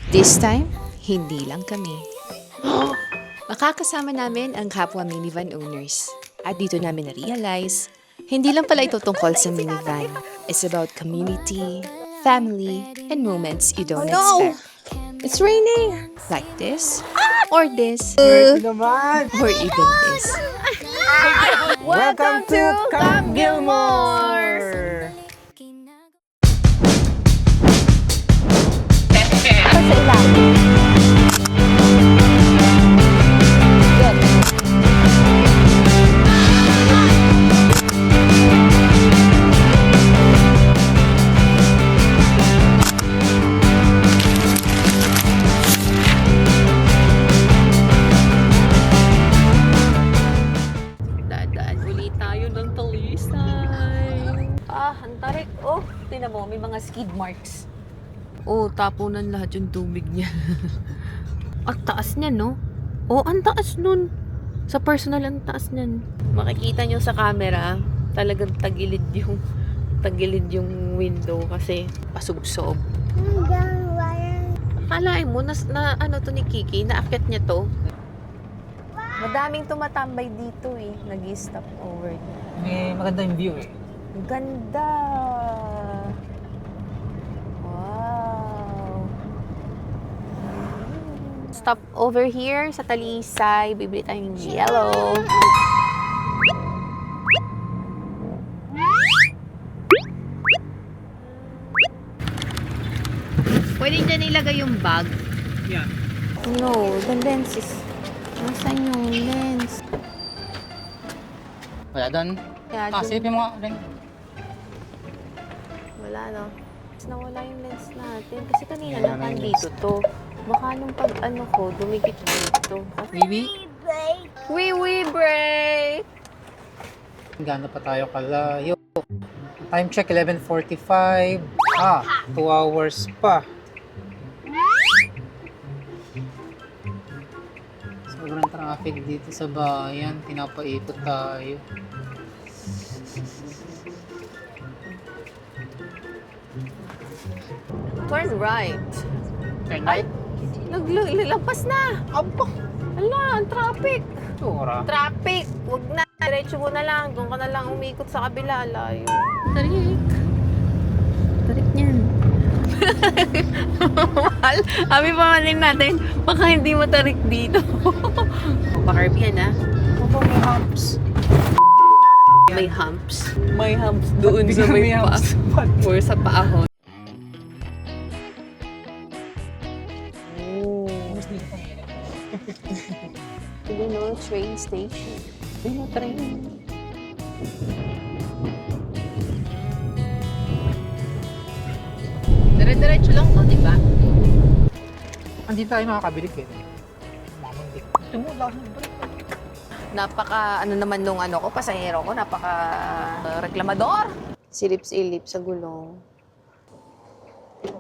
This time, hindi lang kami. Makakasama namin ang kapwa minivan owners. At dito namin na-realize, hindi lang pala ito tungkol sa minivan. It's about community, family, and moments you don't expect. It's raining! Like this, or this, naman! or even this. Welcome to Camp Gilmore! Sa ilalim. Dadaan ulit tayo ng Talisay. Ang tarik. Oh, tinan mo, may mga skid marks. Oh, tapunan lahat yung tubig niya. Ang taas niya, no? Oh, ang taas nun. Sa personal, ang taas niyan. Makikita nyo sa camera, talagang tagilid yung window kasi pasubsob. Akalain mo, ano to ni Kiki, naakyat niya to. Madaming tumatambay dito eh. Nag-stop over. May maganda yung view eh. Ang ganda! Wow! Stop over here sa Talisay. Bibili tayong yellow. Pwede dyan ilagay yung bag. Yeah. No, the lens is... Nasaan yung lens? Wala doon. Kaya Silipin mo nga rin. wala no. Tapos nawala yung lens natin. Kasi kanina lang nandito to. Baka nung pag ano ko, dumikit dito. Baby, Wee break! gano'n pa tayo kalayo. Time check, 11:45. 2 hours pa. Sobrang traffic dito sa bayan. Pinapaikot tayo. Turn right. Turn Ay! right. Naglampas na! Aba! Ala, ang traffic! Tura. Traffic! Huwag na! Diretso mo na lang. Doon ka na lang umikot sa kabila. Layo. Tarik. Tarik niyan. Mahal. Abi pa man din natin, baka hindi matarik dito. Pa-curve yan ah. Aba, may humps. May humps. May humps doon sa may pa. humps. Or sa paahon. Mas dito pa ngayon. Hindi no, train station. Ay, no, train. Dire-diretso lang to, di ba? Hindi tayo makakabili kayo. Mamandik. Gusto mo, lakas mo. Napaka, ano naman nung ano ko, pasahero ko, napaka reklamador. Silip-silip sa gulong.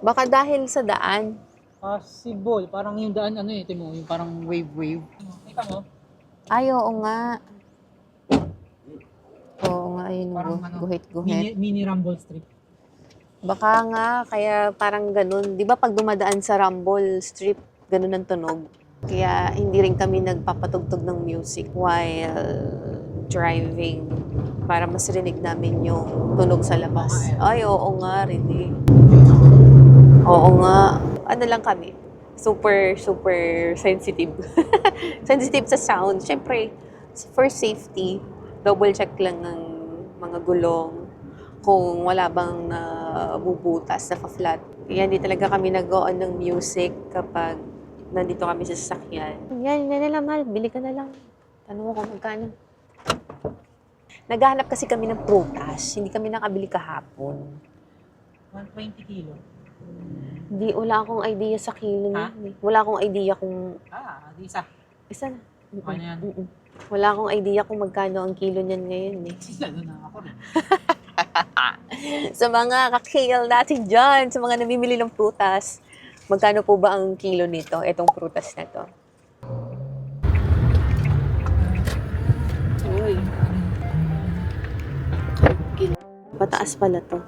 Baka dahil sa daan. Possible. Parang yung daan, ano eh, timo, yung parang wave. Kita mo? Ay, oo nga. Oo nga, ayun, Parang ano, guhit-guhit. mini Rumble Strip. Baka nga, kaya parang ganun. Di ba pag dumadaan sa Rumble Strip, ganun ang tunog. Kaya hindi rin kami nagpapatugtog ng music while driving para mas rinig namin yung tunog sa labas. Ay, oo nga, rinig. Oo nga. Ano lang kami, super sensitive. Sensitive sa sound. Siyempre, for safety, double check lang ng mga gulong kung wala bang bubutas, naka-flat. Kaya hindi talaga kami nag-on ng music kapag nandito kami sa sasakyan. Yan na lang, mahal. Bili ka na lang. Tanong mo kung magkano. Naghahanap kasi kami ng prutas. Hindi kami nakabili kahapon. 120 kilo. Hindi, wala akong idea sa kilo Ha? niya. Wala akong idea kung... Di isa. Isa na. Ano yan? Wala akong idea kung magkano ang kilo niyan ngayon eh. Sila doon na ako rin. Sa mga kakil natin dyan, sa mga namimili ng prutas, magkano po ba ang kilo nito, itong prutas na to? Uy. Pataas pala to.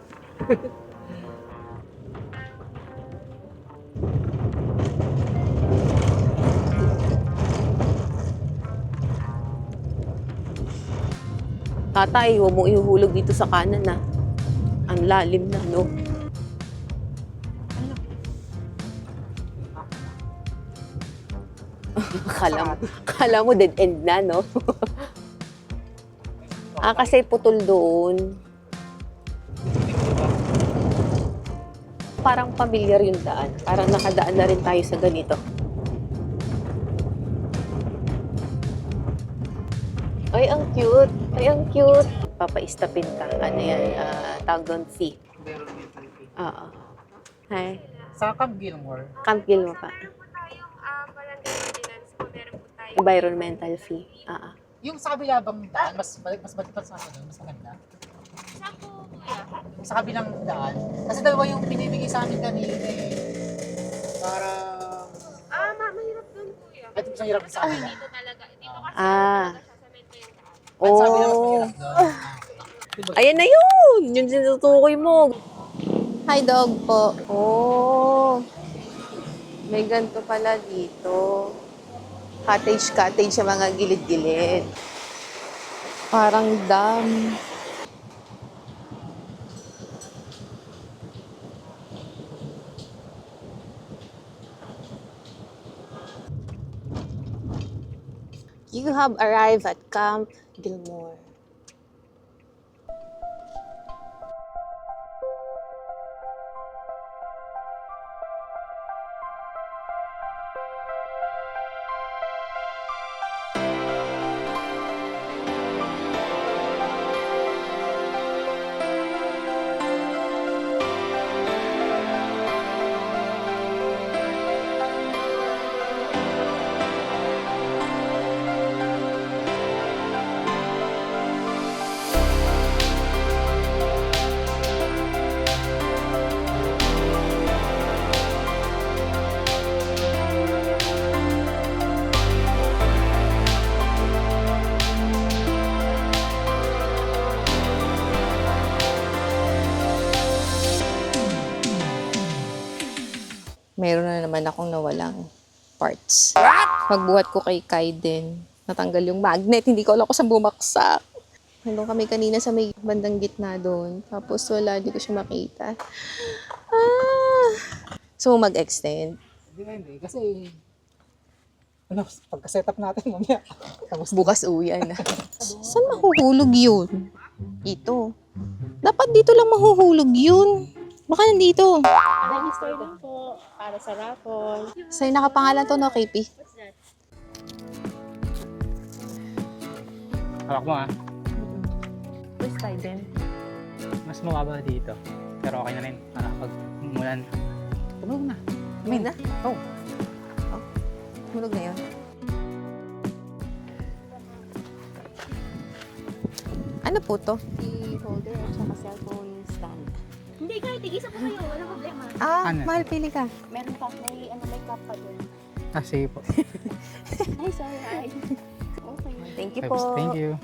Tatay, huwag mo ihuhulog dito sa kanan na. Ang lalim na, no? Kala mo dead end na, no? Kasi putol doon. Parang familiar yung daan. Parang nakadaan na rin tayo sa ganito. Ay, ang cute. Ay, ang cute. Papaistapin ka. Ano yan? Tawag doon, fee. Environmental fee. Oo. Hi. Sa Camp Gilmore, Camp Gilmore pa. Barangay ordinance po, meron po tayo. Environmental fee. Oo. yung sa kabila bang daan, mas baliktad sa ano, mas maganda. Saan po, kuya? Sa kabilang daan. Kasi dalawa yung binibigay sa amin kanina eh. Para... Mahirap dun, kuya. Ito mas hirap sa amin. Dito talaga. Dito kasi Ah. talaga siya sa medyo yung daan. At sabi na mas Oh. mahirap doon. Ayan na yun! Yung sinutukoy mo. Hi, dog po. Oh. May ganito pala dito. Cottage sa mga gilid-gilid. Parang dam. You have arrived at Camp Gilmore. Meron na naman akong nawalang parts. Pagbuhat ko kay Kai din, natanggal yung magnet. Hindi ko alam kung saan bumaksak. Nandun kami kanina sa may bandang gitna doon. Tapos wala, hindi ko siya makita. So, mag-extend. Hindi. Kasi... Ano, pagka-set up natin mamaya. Tapos Bukas uyan. Saan mahuhulog yun? Dito. Dapat dito lang mahuhulog yun. Baka nandito. Register lang po para sa raffle. Sa'yo nakapangalan to, no, KP? What's that? hawak mo ah. First time din. Mas mababa dito. Pero okay na rin. Pag umulan. Tumunog na. May na? Oh. Tulog na yun. Ano po to? Key holder at saka cellphone stand. Hindi, kahit tig-isa po kayo. Walang problema. Ah, Ano? mahal pili ka. Meron pa, may cup pa dun. Sige po. Ay, sorry. Ay. Okay. Thank you po. Thank you.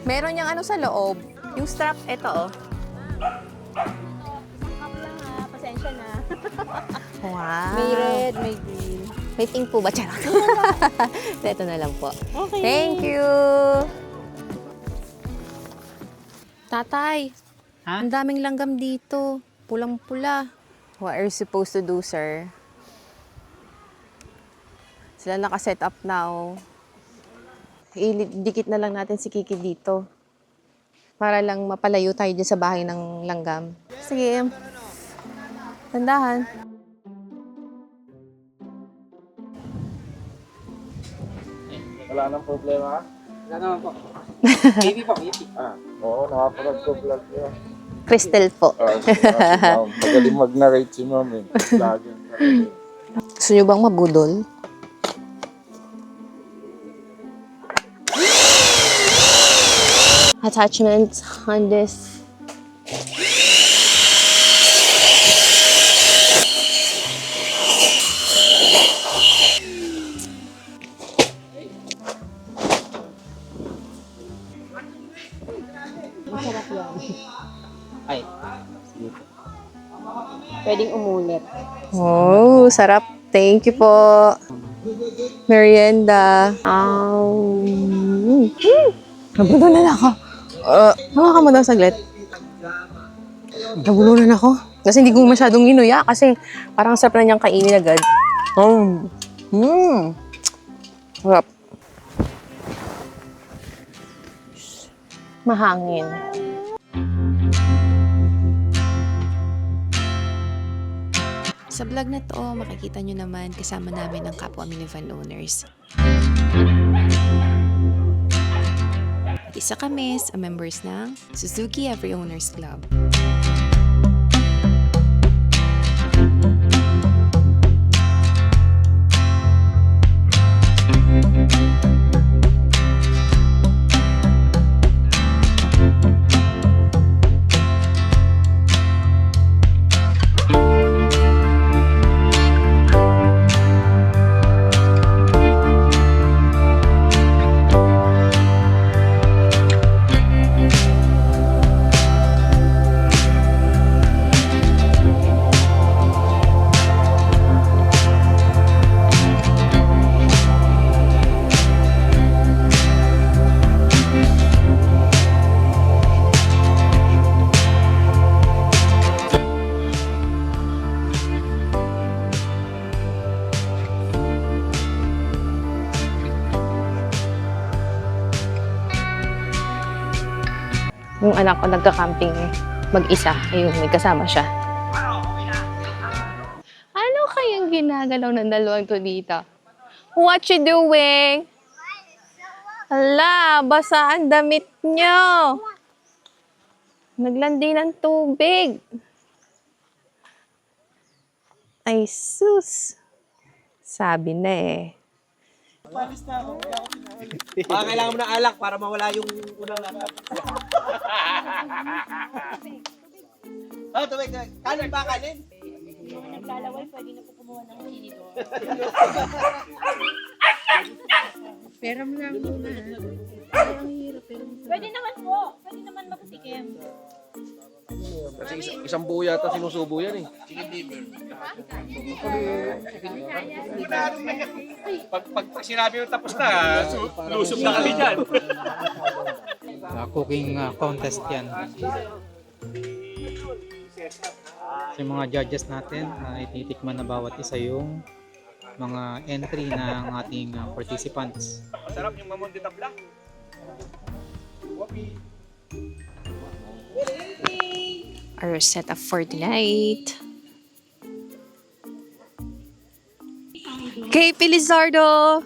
Meron yung ano sa loob. Yung strap, ito oh. Isang cup lang ha. Pasensya na. Wow. May red, may green. May pink po ba? Charot. Ito na lang po. Okay. Thank you. Tatay, Ha? ang daming langgam dito. Pulang-pula. What are you supposed to do, sir? Sila naka-set up now. Dikit na lang natin si Kiki dito. Para lang mapalayo tayo dyan sa bahay ng langgam. Sige. Tandahan. Wala nang problema? Wala naman po. Baby po, baby. Oo, nakapag-vlog niya. Crystal po. Si Ma'am. Magaling mag-narrate si Ma'am eh. Lagi ang narrate. Gusto nyo bang mabudol? Attachments on this. Ay. Pwedeng umulit. Oh, sarap. Thank you po. Merienda. Nabulunan ako. Hawa ka mo daw saglit. Nabulunan ako. Kasi hindi ko masyadong inuya kasi parang sarap na niyang kainin agad. Sarap. Mahangin. Sa vlog na to, makikita nyo naman kasama namin ang kapwa minivan owners. At isa kami sa members ng Suzuki Every Owners Club. Yung anak ko nagka-camping mag-isa. Ayun, may kasama siya. Ano kayang ginagalaw ng dalawang to dito? What you doing? Hala, basa ang damit nyo. Naglandi ng tubig. Ay, sus. Sabi na eh. Baka kailangan mo ng alak para mawala yung unang lahat. Tubig. Kanin ba kanin? Naglalaway, pwede na po kumuha ng tinidor. Pera mo lang muna. Ang hirap. Pwede naman po. Pwede naman makatikim. Kasi isang buo yata sinusubo yan eh. Pag sinabi mo tapos na, lusob na kami dyan. Cooking contest yan. Sa mga judges natin, ititikman na bawat isa yung mga entry ng ating participants. Masarap yung mamon de tabla. Our setup for tonight. Kay Pilizardo!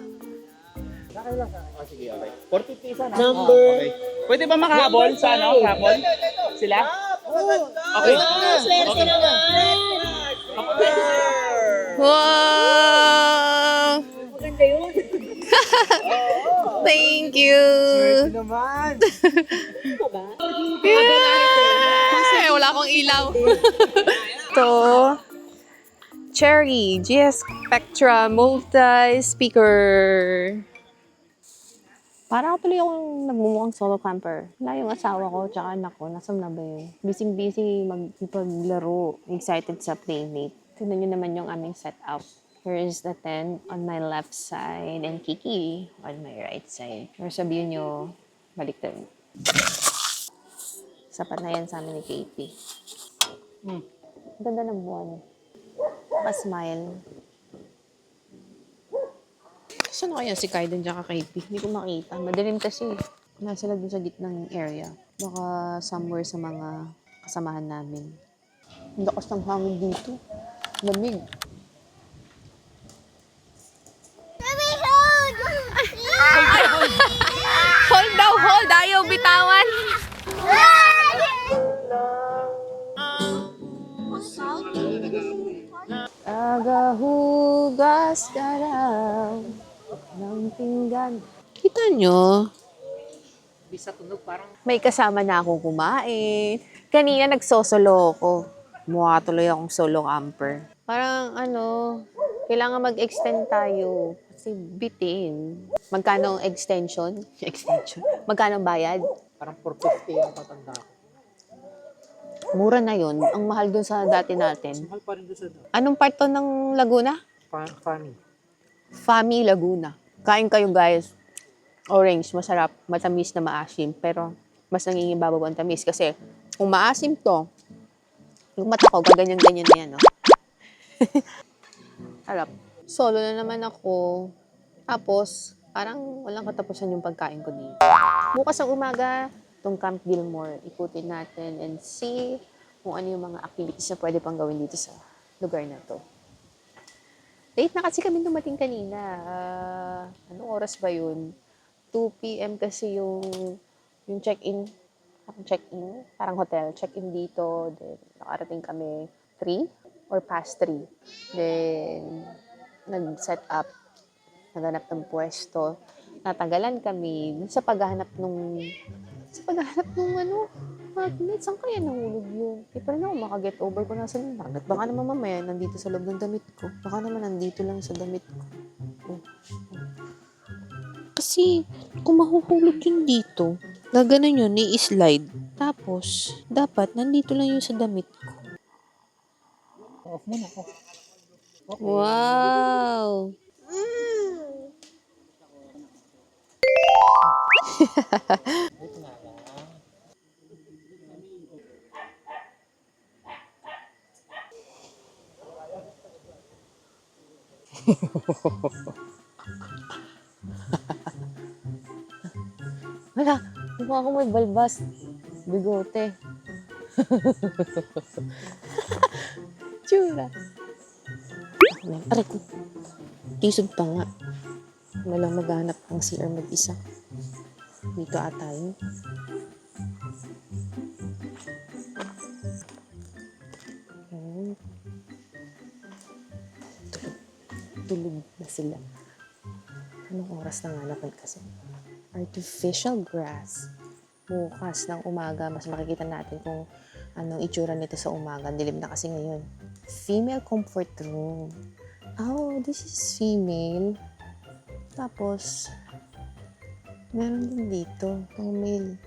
Pwede ba makahabol sa ano? Habol? Sila? Okay. Wow! Maganda yun. Thank you. Naman! Ay, wala akong ilaw. Ito, Cherry GS Spectra multi-speaker. Para tuloy akong nagmumukhang solo camper. Wala yung asawa ko tsaka anak ko. Nasaan na ba yun? Busy-busy magpaglaro. Excited sa playmate. Tignan nyo naman yung aming setup. Here is the tent on my left side and Kiki on my right side. Or sabihin nyo, baliktad. Sapat na yan sa amin ni KP. Ganda ng buwan. Pa-smile. Saan na kaya si Kaiden tsaka KP? Hindi ko makita. Madilim kasi. Nasa sila dun sa gitnang area. Baka somewhere sa mga kasamahan namin. Ang lakas ng hangin dito. Lamig. Hold daw, hold! Ayaw bitawan! Agahugas ka raw ng pinggan. Kita nyo? Bisa tunog parang May kasama na akong kumain. Kanina nagsosolo ako. Mukha tuloy akong solo camper. Parang kailangan mag-extend tayo. Kasi bitin. Magkano ang extension? Extension? Magkano ang bayad? parang 450 ang tatanda ko. Mura na yun. Ang mahal dun sa dati natin. Mahal pa rin doon sa Anong part to ng Laguna? Funny. Fami Laguna. Kain kayo guys. Orange, masarap, matamis na maasim, pero mas nangingibabaw ang tamis kasi kung maasim to, yung mata ko, gaganyan-ganyan na yan, no? Harap. Solo na naman ako. Tapos, parang walang katapusan yung pagkain ko dito. Bukas ang umaga, itong Camp Gilmore, ikutin natin and see kung ano yung mga activities na pwede pang gawin dito sa lugar na to. Late na kasi kami dumating kanina. Anong oras ba yun? 2 p.m. kasi yung check-in. Parang hotel. Check-in dito. Then, nakarating kami 3 or past 3. Then, nag-set up. Naghanap ng pwesto. Natagalan kami sa paghahanap nung magnet. Saan kaya nahulog yun? Pa rin ako makaget over ko nasa magnet. Baka naman mamaya nandito sa loob ng damit ko. Baka naman nandito lang sa damit ko. Kasi, kung mahuhulog yun dito, gaganon yun, i-slide. Tapos, dapat nandito lang yun sa damit ko. Off muna, off. Okay. Wow! Wait nga lang. Wala, mukha ko may balbas. Bigote. Tsura. Aray ko. Tisod pa nga. Walang maghanap ang CR mag-isa. Dito ata yun. Tulog na sila. Anong oras na nga naman kasi? Artificial grass. Bukas ng umaga, mas makikita natin kung anong itsura nito sa umaga. Dilim na kasi ngayon. Female comfort room. Oh, this is female. Tapos, meron din dito, pang male.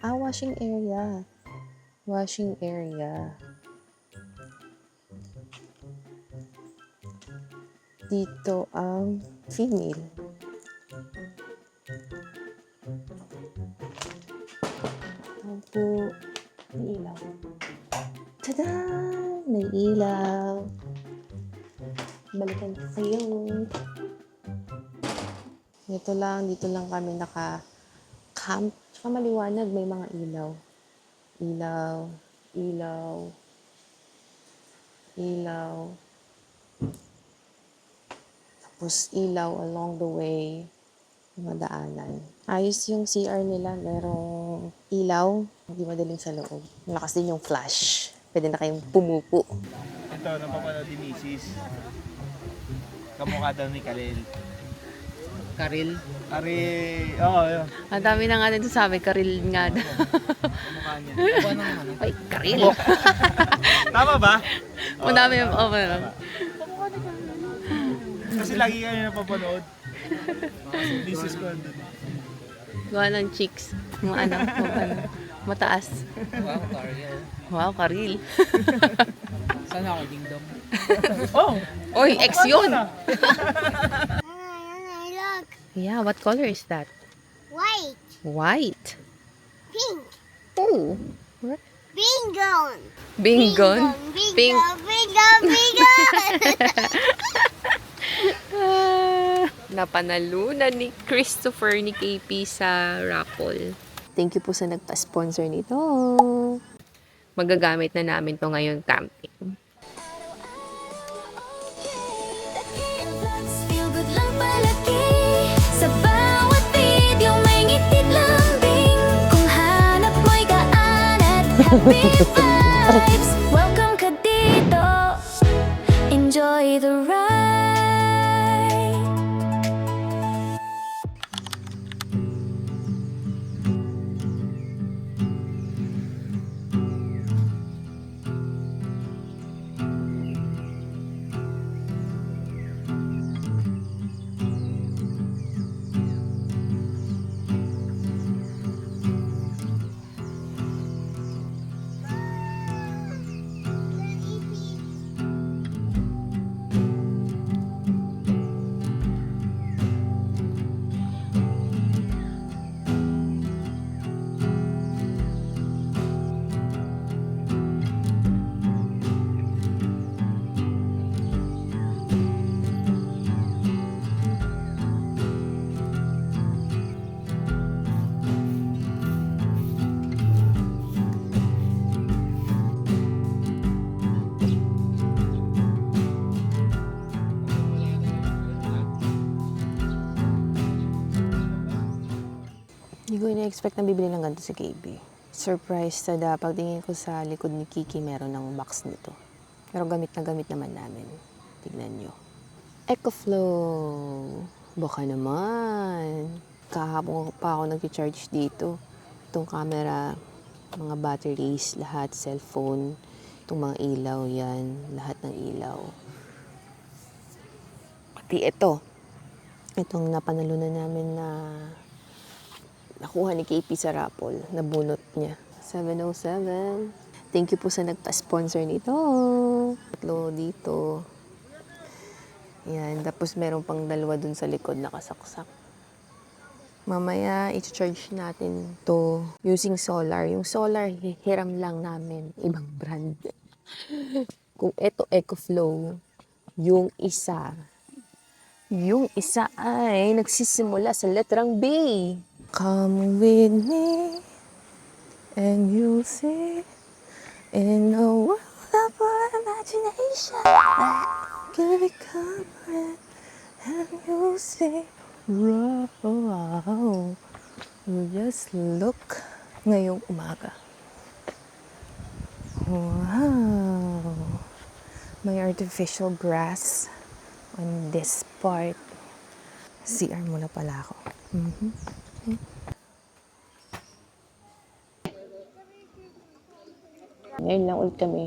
Washing area. Washing area. Dito ang female. Opo, may ilaw. Tada! May ilaw. Balikan ko kayo. Dito lang kami naka-camp. Tsaka maliwanag, may mga ilaw. Ilaw, ilaw, ilaw. Tapos ilaw along the way, mga daanan. Ayos yung CR nila, merong ilaw, hindi madaling sa loob. Malakas din yung flash. Pwede na kayong pumupo. Ito, napapanood ni Mrs. Kamukha daw ni Kalil. Karil. Oo, yun. Ang dami na nga din sabi, karil nga daw. Kamukha niya. Aba naman. Ay, karil. Tama ba? Madami yung meron. Kasi lagi kayo napapanood. Mrs. ko andun. Gawa ng chicks. Mga mataas. Wow, Karil. Wow, karil. Sana ako ding dong. Oh! Oy, ex yun! Look, Yeah, what color is that? white, White. pink, Oh. bingo, Bingon. Pink. bingo, bingo. Napanalunan ni Christopher ni KP sa raffle. Thank you po sa nagpa-sponsor nito. Magagamit na namin to ngayon camping. Feel good lang palagi. Sa bawat video may ngitit lambing. Kung hanap mo'y gaan at happy vibes. Welcome ka dito. Enjoy the ride. ko ina-expect na bibili ng ganito si KB. Surprise na pagtingin ko sa likod ni Kiki, meron ng box nito. Pero gamit na gamit naman namin. Tignan nyo. EcoFlow. Baka naman. Kahapon pa ako nag-charge dito. Itong camera, mga batteries, lahat, cellphone, itong mga ilaw yan, lahat ng ilaw. Pati ito. Itong napanalunan namin na nakuha ni KP sa raffle, nabunot niya. 707. Thank you po sa nagpa-sponsor nito. Tatlo dito. Yan. Tapos meron pang dalawa dun sa likod nakasaksak. Mamaya, i-charge natin to using solar. Yung solar, hiram lang namin. Ibang brand. Kung ito EcoFlow, yung isa ay nagsisimula sa letrang B. Come with me and you'll see in a world of our imagination can become red and you'll see wow. Just look ngayong umaga. Wow. May artificial grass on this part. CR muna pala ako. Ngayon lang ulit kami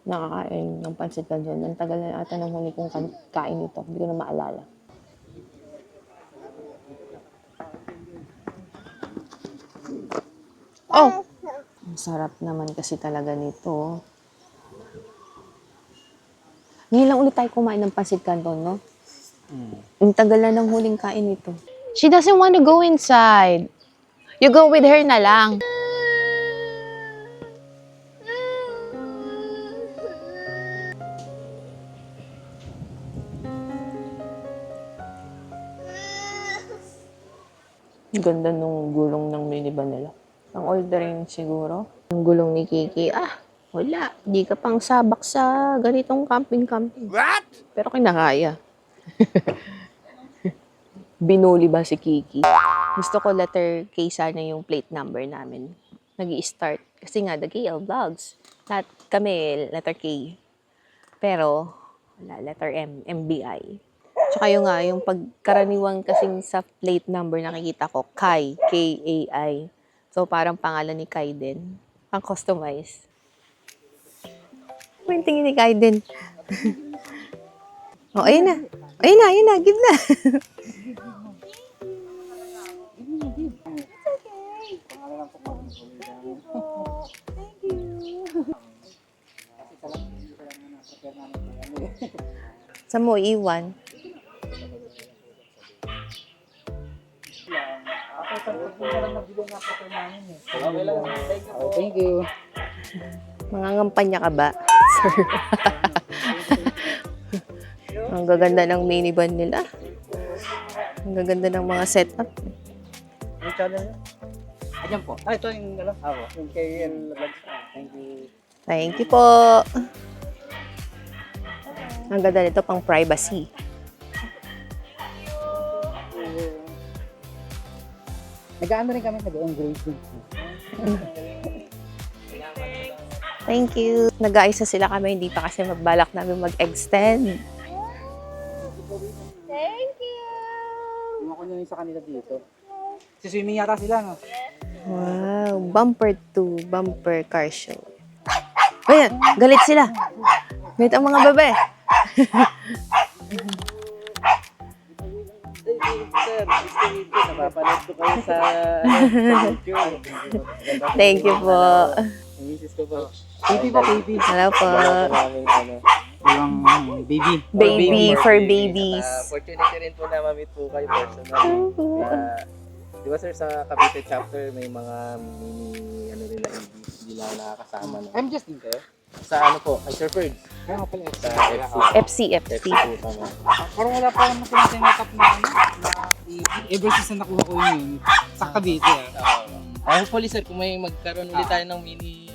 nakakain ng pansit canton. Ang tagal na ata ng huli kong kain ito. Hindi ko na maalala. Oh! Ang sarap naman kasi talaga nito. Ngayon lang ulit tayo kumain ng pansit canton, no? Ang tagal na ng huling kain nito. She doesn't want to go inside. You go with her na lang. Ganda nung gulong ng minivan nila. Ang ordering siguro. Ang gulong ni Kiki, wala. Di ka pang sabak sa ganitong camping-camping. What? Pero kinakaya. Binuli ba si Kiki? Gusto ko letter K sana yung plate number namin. Nag-i-start. Kasi nga, the KL Vlogs. Lahat kami, letter K. Pero, wala, letter M, MBI. Tsaka yung nga, yung pagkaraniwang kasing sa plate number nakikita ko, Kai, K-A-I. So, parang pangalan ni Kai din. Pang customize. Ano yung tingin ni Kai din? Oh, ayun na. Ayun na. Give na. Saan mo iwan? Thank you. Mangangampanya ka ba, sir? Ang gaganda ng minivan nila. Ang gaganda ng mga setup. Ano channel niya? Ayan po. Ito yung yung KL Vlogs. Thank you. Thank you po. Ang ganda nito pang privacy. Nag-ano rin kami, nag-engrave din. Thank you. Nag-aayos na sila kami. Hindi pa kasi magbalak namin mag-extend. Thank you. Iwan ko nyo yung sa kanila dito. Siswimming yata sila, no? Wow. Bumper to bumper car show. Ayan, galit sila. Galit ang mga babae. Sir, napapanood ko kayo sa Thank you po. misis ko po. Baby po, baby. Hello po. Maraming Yung baby. Baby for babies. Opportunity rin po na ma-meet po kayo personally. Di ba sir, sa Cavite chapter may mga mini nila hindi lang nakakasama na. I'm just in there. Sa ano po, kay Sir Ferds. Kaya nga pala. Sa FC. FC. po tama. Parang wala pa akong natinatap na ever since na nakuha ko yun. Sa Cavite. Hopefully sir, kung may magkaroon ulit tayo ng mini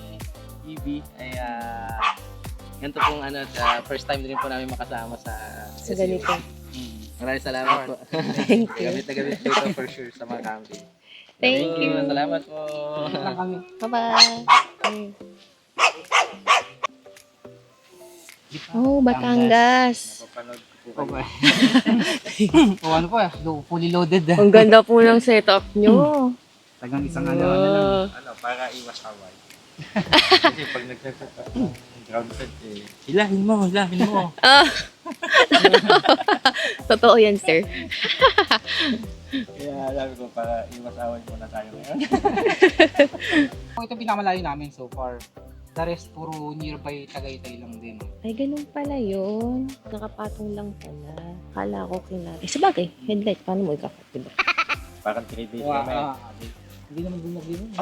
EV, ay ganito pong first time din po namin makasama sa ganito. Maraming salamat po. Thank you. Gamit na gamit dito for sure sa mga camping. Thank you. Salamat po. Lang kami. Bye-bye. Oh, Batangas. Okay. O ano po, fully loaded. Ang ganda po ng setup nyo. Tagang isang ano lang. Para iwas away. Kasi pag nagsaset up ng ground set, hilahin mo. Totoo yan, sir. Kaya sabi ko, para iwas away muna tayo ngayon. Ito pinakamalayo namin so far. The rest, puro nearby Tagaytay lang din. Ay, ganun pala yun. Nakapatong lang pala. Kala ko sabagay, headlight. Paano mo ikakot, diba? Parang 3D Wow. kami. Hindi naman din.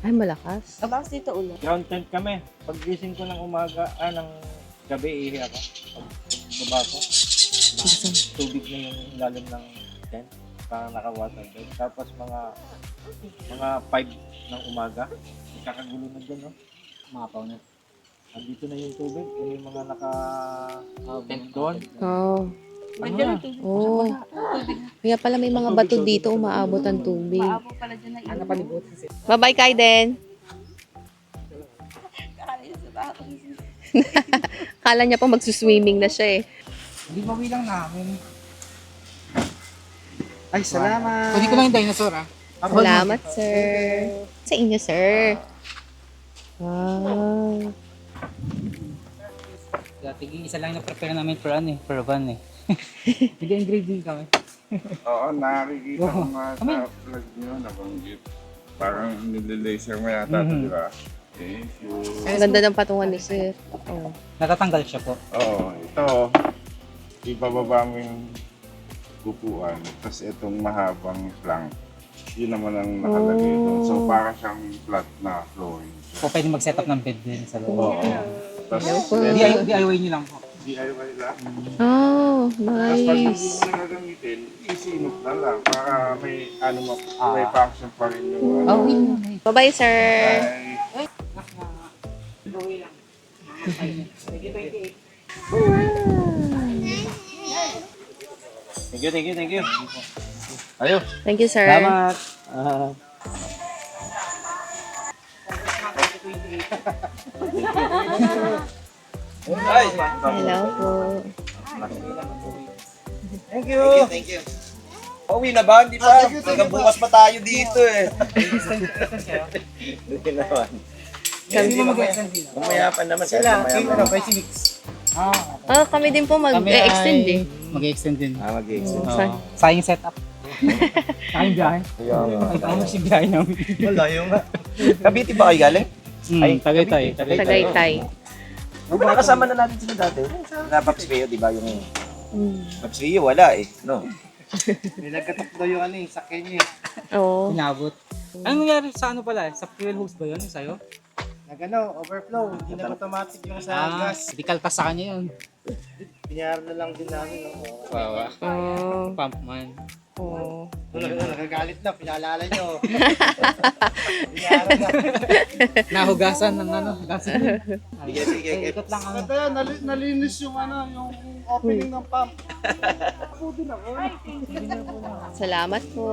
Ay, malakas. Ground tent kami. Pag gising ko ng umaga, ng gabi, ihi ako. Pag baba ko, tubig na yung lalim ng tent. Parang naka-water bed. Tapos mga 5 ng umaga, kakagulo na dyan, no? Mapaw na. Andito na yung tubig. Yung mga naka-tent doon. Oh. Ano na? Oh. Kaya pala may mga bato dito, umaabot ang tubig. Ano pa libot? Bye-bye, Kaiden. Kala niya pa magsuswimming na siya eh. Hindi bawi lang namin. Ay, salamat. Pwede ko lang yung dinosaur, ah. Salamat, sir. Sa inyo, sir. Wow. Tiging isa lang na prepare namin per van eh. Nag-engrave din kami. Oo, nakikita ko nga Kami. sa vlog nyo, nabanggit. Parang nililaser mo yata ito, di ba? Thank you. Ang ganda ng patungan ni sir. Oh. Natatanggal siya po. Oo, ito. Ibababa mo yung upuan. Tapos itong mahabang plank. Yun naman ang nakalagay doon. So, para siyang flat na flooring. So, pwede mag-set up ng bed din sa loob. Oo. Tapos, DIY niyo lang po. DIY lang. Oh, Tapos, pag hindi nice. mo na gagamitin, isinok na lang. Para may, may function pa rin yung Bye-bye, sir. Bye. Thank you. Ayo. Thank you, sir. Salamat. Hello po. Thank you. Pauwi na ba? Hindi pa. Hanggang bukas pa tayo dito eh. Hindi naman. Hindi mo mag-extend din. Mamaya pa naman. Sila, Ah, kami din po mag-extend eh. Mag-extend din. mag-extend. Oo. Sayang setup. Sayang biyahe. Ay, tama si biyahe namin. Malayo nga. Cavite ba kayo galing? Tagaytay. Tagaytay. Nakasama na natin sila dati. Na Paps Veo, di ba? Yung Paps Veo, wala eh. No? Nilagkatok daw yung sakyan niya. Oo. Inabot. Anong nangyari sa ano pala? Sa fuel hose ba yun? Yung sa'yo? Overflow. Hindi na automatic yung sa gas. Di kaltas sa kanya yun. Pinyara na lang din namin. Wawa. Oh. Pump man. Oh. Nagagalit na, pinaalala nyo. Pinyara na. Nahugasan ng ano. Hugasan. Sige. Ikot lang ang... Ito yan, nalinis yung yung opening ng pump. Salamat po.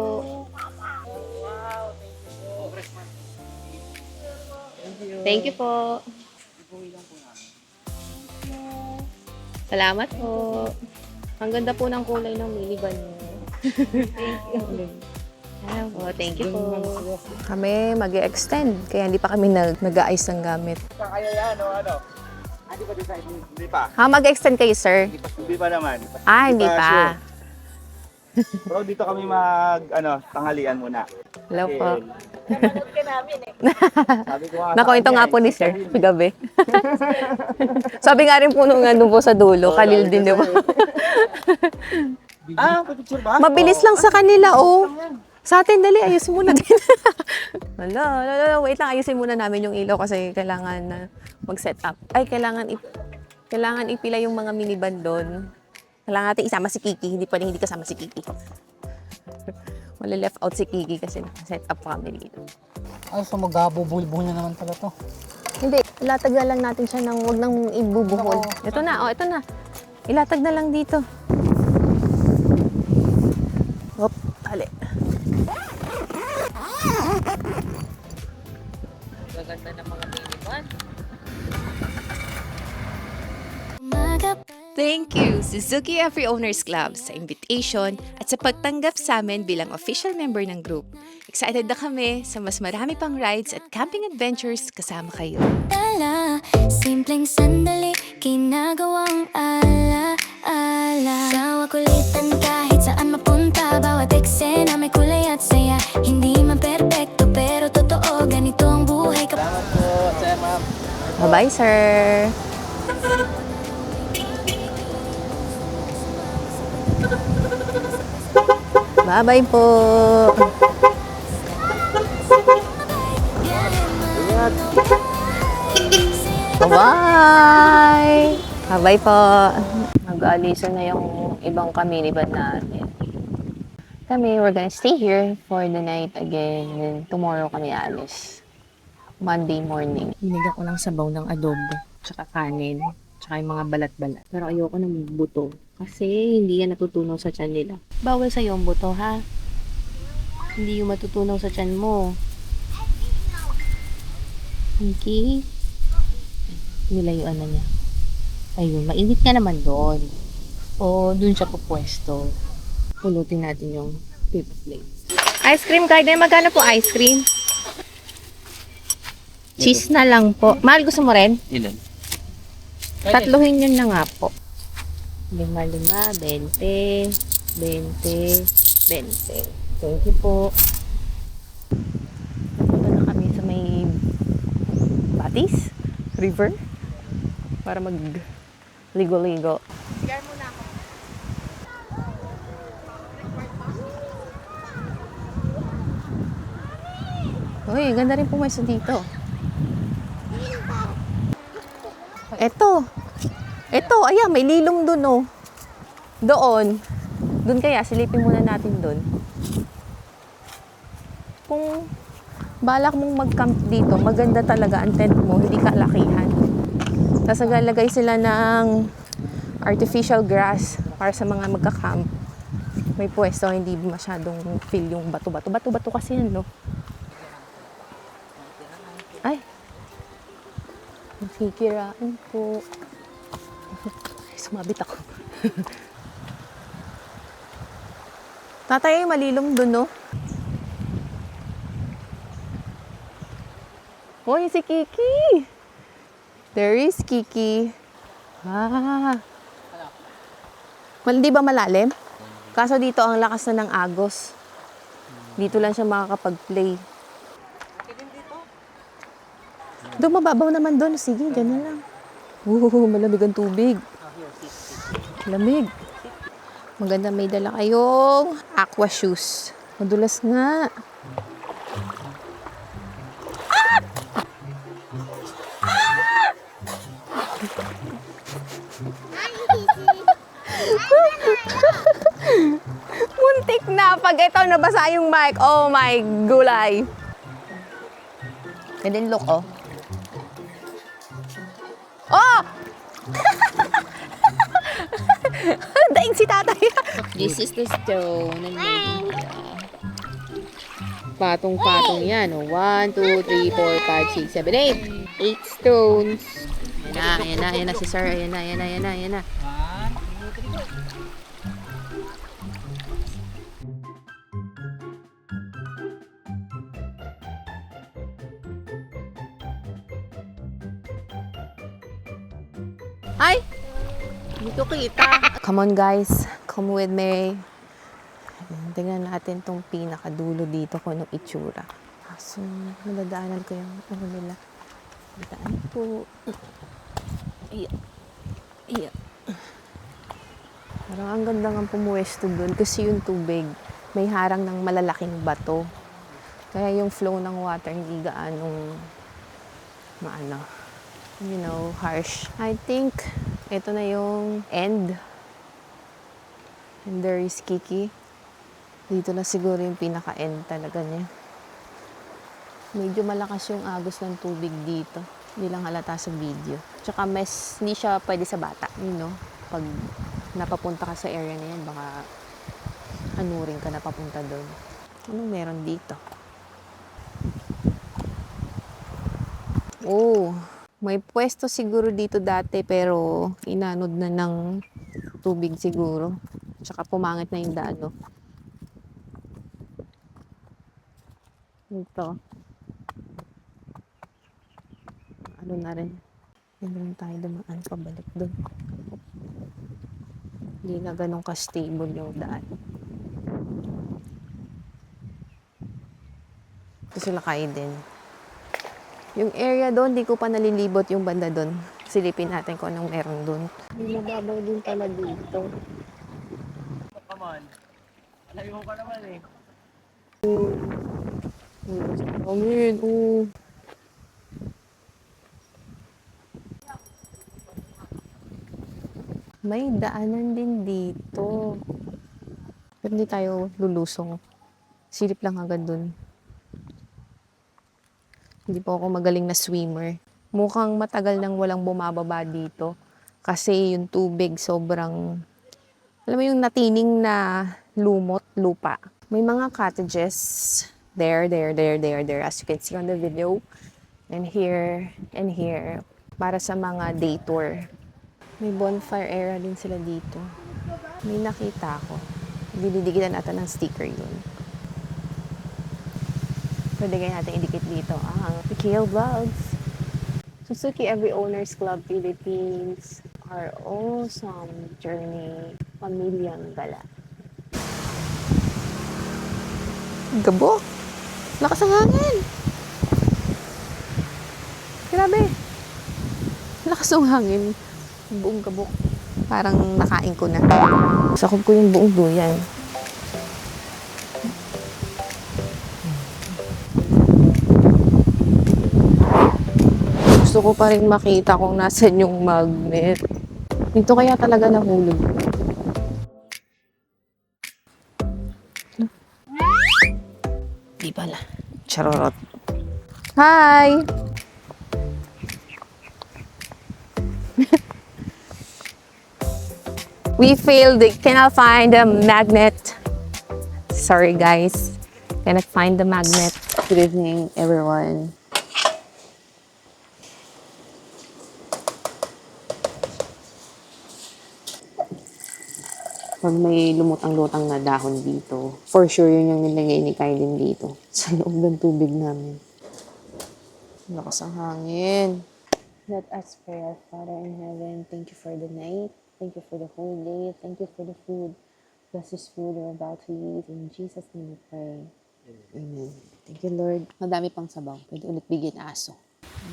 Thank you po. Salamat po. Ang ganda po ng kulay ng minivan niyo. Thank you. Hello po, thank you po. Kami mag-extend, kaya hindi pa kami nag-aayos ng gamit. Kaya yan, ano? Hindi pa decide. Hindi pa. Ha, mag-extend kayo, sir? Hindi pa naman. Ah, hindi pa. Pero dito kami tanghalian muna. Hello po. Sabi ko nga, Nako, ito nga po ni sir, gabi. Sabi nga rin po nung nandun po sa dulo, Khalil din, di ba? picture ba? Mabilis lang sa kanila, oh. Sa atin, dali, ayusin muna din. Wala, wait lang, ayusin muna namin yung ilaw kasi kailangan na mag-set up. Ay, kailangan ipila yung mga minivan doon. Kailangan natin isama si Kiki, hindi pwedeng hindi kasama si Kiki. Wala left out si Kiki kasi naka-set up pa kami dito. Ay, so mag-bubulbuh na naman pala to. Hindi, ilatag na lang natin siya ng wag nang ibubuhol. Ito na, ito na. Ilatag na lang dito. Hop, tali. ganda ng mga minivan. Umaga Thank you, Suzuki Every Owners Club, sa invitation at sa pagtanggap sa amin bilang official member ng group. Excited na kami sa mas marami pang rides at camping adventures kasama kayo. dala, simpleng sandali, ginagawang ala-ala. Sa kulitan kahit saan mapunta, bawat eksena may kulay at saya. Hindi man perpekto pero totoo, ganito ang buhay kapag Salamat po, sir, ma'am. Bye-bye, sir. Bye-bye po. Ingat. Bye-bye! Bye-bye po. Mag-aaliso na yung ibang kaminiban natin. Kami, we're gonna stay here for the night again. And tomorrow kami alis. Monday morning. Binigyan ko lang sabaw ng adobo, tsaka kanin, tsaka yung mga balat-balat. Pero ayoko ng buto. Kasi hindi yan natutunaw sa tiyan nila. Bawal sa'yo ang buto, ha? Hindi yung matutunaw sa tiyan mo. Okay? Nilayuan na niya. Ayun, mainit nga naman doon. O, doon siya pupwesto. Pulutin natin yung paper plate. Ice cream, Kaiden. Magkano po ice cream? Cheese na lang po. Mahal, gusto mo rin? Ilan? Tatluhin yun na nga po. 5, 20, 20, 20. Thank you po. Punta na kami sa may Batis River para mag-ligo-ligo. Uy, ganda rin pumesto dito. Eto, ayan, may lilong dun, oh. Doon kaya, silipin muna natin dun. Kung balak mong mag-camp dito, maganda talaga ang tent mo, hindi kalakihan. Tapos naglalagay sila ng artificial grass para sa mga magka-camp. May pwesto, hindi masyadong feel yung bato-bato. Bato-bato kasi yan, no? Ay! Nakikiraan po. Sumabit ako. Tatay, malilom dun, no? Hoy, si Kiki! There is Kiki. Di ba malalim? Kaso dito ang lakas na ng agos. Dito lang siya makakapag-play. Doon, mababaw naman doon. Sige, ganun lang. Malamig ang tubig. Lamig. Maganda may dala kayong aqua shoes. Madulas nga. Muntik na pag ito nabasa yung mic. Oh my gulay. And then look, oh. Oh! Daing si tatay. This is the stone. Patong-patong yan. 1, 2, 3, 4, 5, 6, 7, 8. 8 stones. Ayan na si sir. Ayan na. Ay! Dito kita. Come on guys, come with me. Tingnan natin tong pinakadulo dito kung anong itsura. So, nadadaanan ko yung ano nila. Daan po. Iya. Parang ang ganda nga pumuwesto doon kasi yung tubig may harang ng malalaking bato. Kaya yung flow ng water hindi gaanong harsh. I think ito na yung end. And there is Kiki. Dito na siguro yung pinaka-end talaga niya. Medyo malakas yung agos ng tubig dito. Hindi lang halata sa video. Tsaka hindi siya pwede sa bata. Pag napapunta ka sa area na yan, baka anurin ka na papunta doon. Anong meron dito? Oh, may pwesto siguro dito dati pero inanod na ng tubig siguro. Tsaka pumangit na yung daan, no? Ito. Ano na rin. Hindi rin tayo dumaan pabalik doon. Hindi na ganun ka-stable yung daan. Ito sila Kaiden. Yung area doon, di ko pa nalilibot yung banda doon. Silipin natin kung anong meron doon. May mababaw din pala dito. Come on. Alayo ka naman eh. Amin, oh. May daanan din dito. Pero hindi tayo lulusong. Silip lang agad dun. Hindi po ako magaling na swimmer. Mukhang matagal nang walang bumababa dito. Kasi yung tubig sobrang, alam mo yung natining na lumot, lupa. May mga cottages. There. As you can see on the video. And here. Para sa mga day tour. May bonfire area din sila dito. May nakita ako. Dinidigitan natin ng sticker yun. Pwede kaya natin idikit dito ang PKL Vlogs. Suzuki Every Owners Club Philippines. Our awesome journey. Pamilyang gala. Gabok! Lakas ang hangin! Grabe! Lakas ang hangin. Buong gabok. Parang nakain ko na. Sakop ko yung buong duyan. Gusto ko pa rin makita kung nasan yung magnet. Dito kaya talaga nahulog. Di pala. Charot. Hi! We failed. Cannot find the magnet. Sorry, guys. Cannot find the magnet. Good evening, everyone. Pag may lumutang-lutang na dahon dito, for sure yun yung nilagay ni Kaiden dito. Sa loob ng tubig namin. Lakas ang hangin. Let us pray, our Father in heaven. Thank you for the night. Thank you for the whole day. Thank you for the food. Bless this food we're about to eat. In Jesus' name we pray. Amen. Thank you, Lord. Madami pang sabaw. Pwede ulit bigyan aso.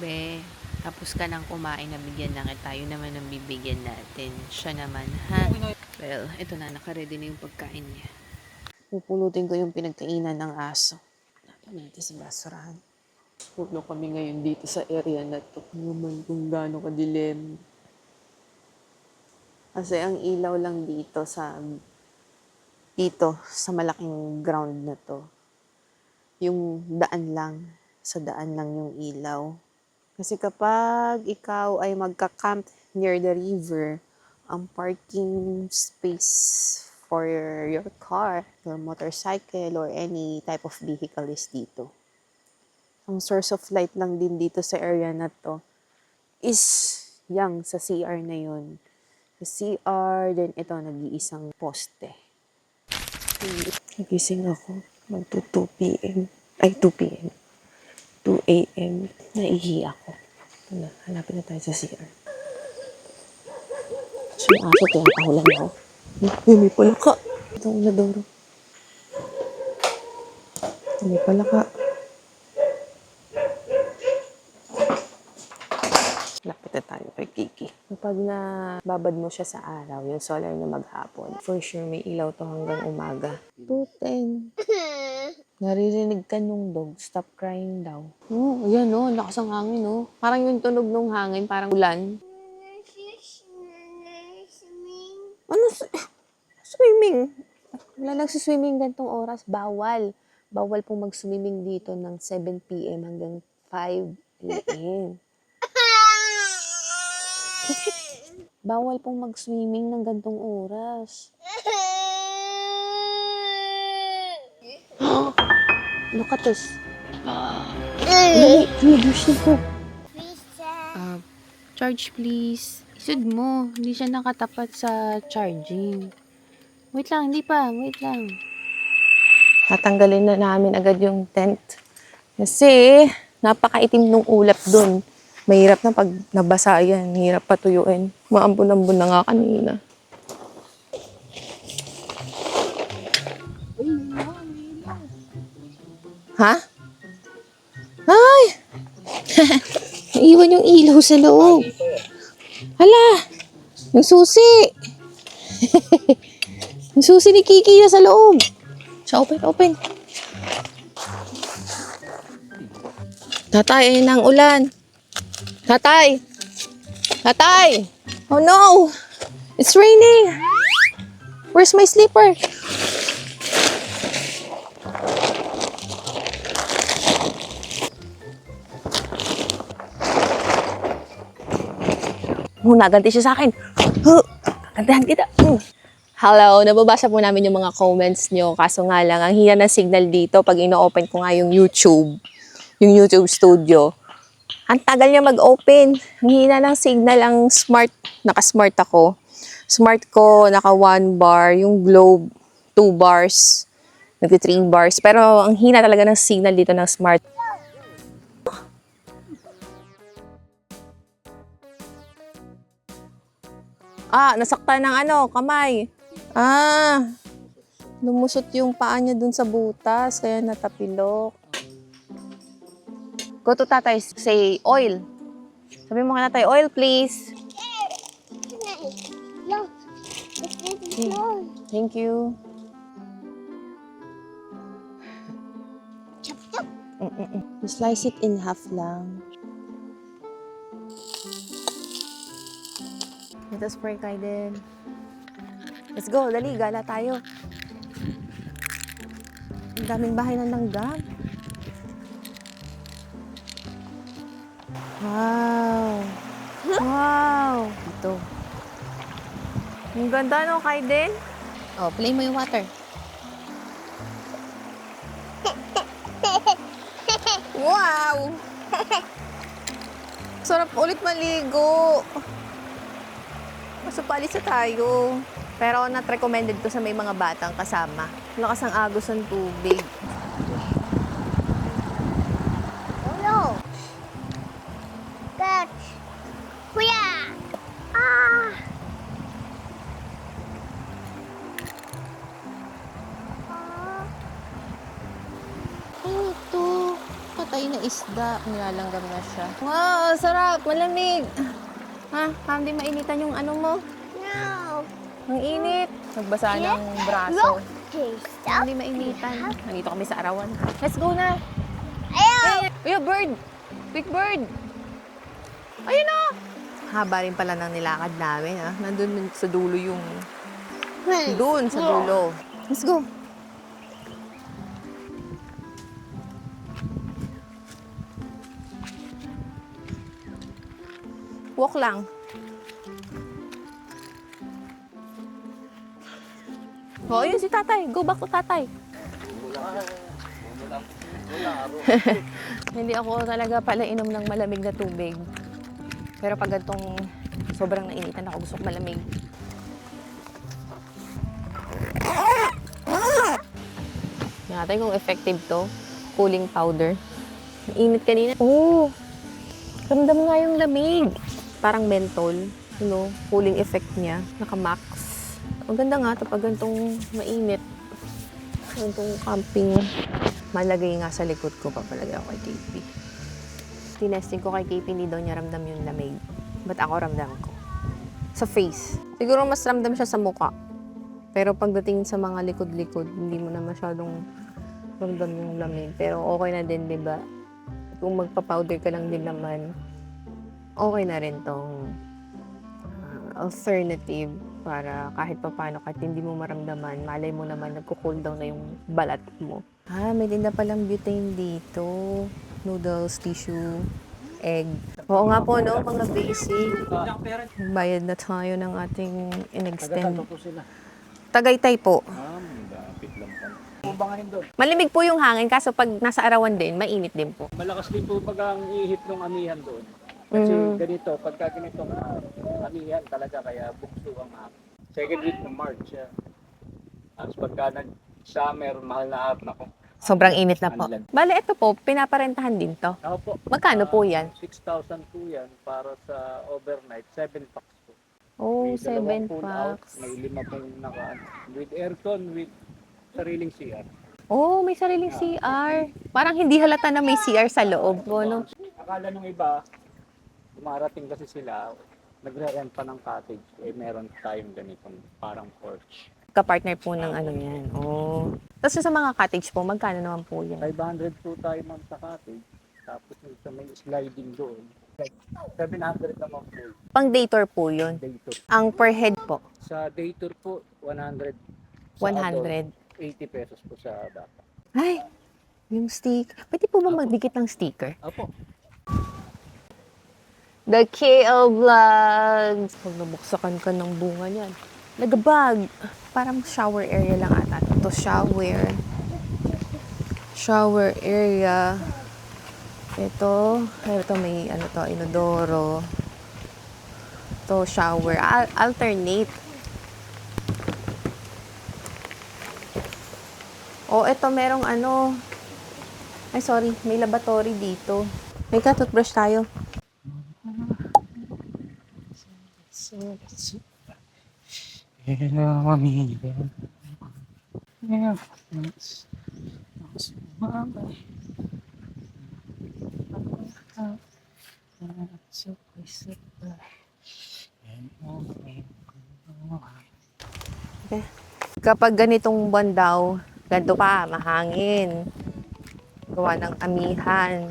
Be, tapos ka nang kumain na bigyan na kita. Tayo naman ang bibigyan natin. Siya naman, ha? Well, ito na. Nakaredy na yung pagkain niya. Pupulutin ko yung pinagkainan ng aso. Dapat natin sa basurahan. Puno kami ngayon dito sa area na to. Naman kung gaano kadilim. Kasi ang ilaw lang dito sa malaking ground na to. Yung daan lang. Sa daan lang yung ilaw. Kasi kapag ikaw ay magka-camp near the river, ang parking space for your car, your motorcycle, or any type of vehicle is dito. Ang source of light lang din dito sa area na to is yang sa CR na yun. Sa CR, then ito, nag-iisang poste. Nagising ako. Magto 2 p.m. Ay, 2 p.m. 2 a.m. Naihi ako. Hanapin na tayo sa CR. So, yung aso, tinatahulan ako. May palaka. Ito ang nadoro. May palaka. Lapit na tayo kay Kiki. Kapag nababad mo siya sa araw, yung solar na maghapon, for sure may ilaw to hanggang umaga. 2:10. Naririnig ka nung dog, stop crying daw. Oh, ayan oh, lakas ang hangin oh. Parang yung tunog ng hangin, parang ulan. Ano? Swimming? Wala nagsiswimming gantong oras. Bawal. Bawal pong mag-swimming dito ng 7 p.m. hanggang 5 a.m. Bawal pong mag-swimming ng gantong oras. Look at this. Dali, brush na po. Charge please. Isud mo. Hindi siya nakatapat sa charging. Wait lang, hindi pa. Wait lang. Tatanggalin na namin agad yung tent. Kasi, napakaitim nung ulap dun. Mahirap na pag nabasa yan. Hirap patuyuin. Maambun-ambun na nga kanina. Ha? Ay! Naiwan yung ilaw sa loob. Hala! Yung susi! Yung susi ni Kiki na sa loob. So, open. Tatay, ayun ang ulan. Tatay! Oh no! It's raining! Where's my slipper? Naganti siya sa akin. Gantihan kita. Hello, nababasa po namin yung mga comments nyo. Kaso nga lang, ang hina ng signal dito pag ino-open ko nga yung YouTube Studio. Ang tagal niya mag-open. Ang hina ng signal, ang smart. Naka-smart ako. Smart ko, naka 1 bar. Yung Globe, 2 bars. Nag-3 bars. Pero ang hina talaga ng signal dito ng smart. Nasaktan ng kamay. Lumusot yung paa niya dun sa butas, kaya natapilok. Go to tatay, say oil. Sabi mo ka tatay, oil please. Look. Thank you. You slice it in half lang. Ito spray kayo din. Let's go, dali, gala tayo. Ang daming bahay na langgam. Wow! Ito. Ang ganda, no, Kaiden? Oh, play mo yung water. Wow! Sarap ulit maligo. Kaso paalis na tayo. Pero not recommended to sa may mga batang kasama. Lakas ang agos ng tubig. Oh no. Catch. Kuya. Ito. Patay na isda. Nilalanggam na siya. Wow, sarap. Malamig. Hindi mainitan yung mo? No. Ang init. Nagbasa ng braso. Stop. Hindi mainitan. Nandito kami sa arawan. Let's go na. Ayaw. Ay, bird. Big bird. Ayun na. Haba rin pala ng nilakad namin. Nandun sa dulo yung... Doon sa dulo. Let's go. Walk lang. Oh, yun si tatay. Go back to tatay. Hindi ako talaga pala inom ng malamig na tubig. Pero pag gantong sobrang nainitan ako, gusto ko malamig. Natin kung effective to. Cooling powder. Mainit kanina. Oh! Ramdam nga yung lamig. Parang menthol. Cooling effect niya. Naka-max. Ang ganda nga ito pag gantong mainit. Gantong camping. Malagay nga sa likod ko, papalagay ako kay KP. Tinesting ko kay KP, hindi daw niya ramdam yung lamig. Ba't ako ramdam ko? Sa face. Siguro mas ramdam siya sa muka. Pero pagdating sa mga likod-likod, hindi mo na masyadong ramdam yung lamig. Pero okay na din, di ba? Kung magpa-powder ka lang din naman, okay na rin tong alternative para kahit pa paano, kahit hindi mo maramdaman, malay mo naman nagko-cool down na yung balat mo. May tinda palang butane dito. Noodles, tissue, egg. Oo nga po, no? Mga basic. Bayad na tayo ng ating in-extend. Tagaytay po. Malamig po yung hangin, kaso pag nasa arawan din, mainit din po. Malakas din po pag ang ihip ng amihan doon. Kasi Mhm. ganito, pagka ganitong anihan talaga, kaya bukso ang hapon. Second week ng March, yeah. Tapos pagka nag-summer, mahal na hapon ako. Sobrang init na po. Unland. Bale, ito po, pinaparentahan din to. Ako po. Magkano po yan? 6,000 po yan para sa overnight, 7 packs po. Oh, May dalawang 7 pull out, packs. may 5 pong with aircon, with sariling CR. Oh, may sariling CR. Parang hindi halata na may CR sa loob mo, no? Akala nung iba, dumarating kasi sila, nagre-rent pa ng cottage, eh meron tayong ganitong parang porch. Kapartner po ng ano yan. Oh. Tapos sa mga cottage po, magkano naman po yan? 500 po tayo man sa cottage, tapos yung sa may sliding doon, like 700 naman po Pang day tour po yun. day tour. Ang per head po, Sa day tour po, 100. Sa 100. adult, 80 pesos po sa bata. Ay, yung stick. Pwede po ba magdikit ng sticker? Apo. The KL Vlogs. Pag nabuksakan ka ng bunga niyan. Nagabag. Parang shower area lang ata. Ito, shower. Shower area. Ito may ano to, inodoro. Ito, shower. Alternate. Oh, ito merong ano. Ay, sorry. May lavatory dito. May toothbrush tayo. Hello, mami. Kapag ganitong buwan daw, ganito pa, mahangin. Gawa ng amihan.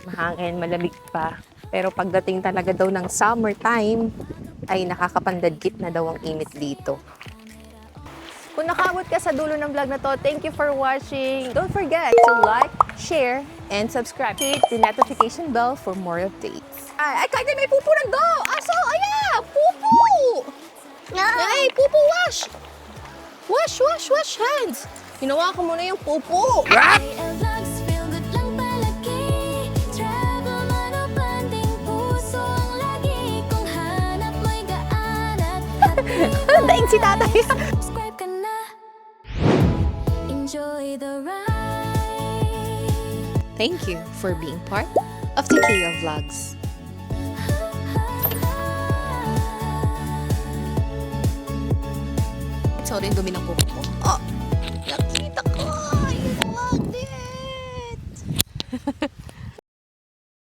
Mahangin, malamig pa. Pero pagdating talaga daw ng summertime, ay nakakapandadkit na daw ang init dito. Kung nakabot ka sa dulo ng vlog na to, thank you for watching. Don't forget to like, share, and subscribe. Hit the notification bell for more updates. Ay, kahit may pupo ng do! Aso, ayan! Pupo! Ay, pupo wash! Wash hands! Ginawa ko muna yung pupo! KL Vlogs, feel good lang palagi. Travel man o banding puso ang lagi. Kung hanap mo'y gaan at happy Daing si tatay! subscribe ka na. Enjoy the ride. Thank you for being part of the KL Vlogs. Sorry, dumi ng kuko ko. Oh,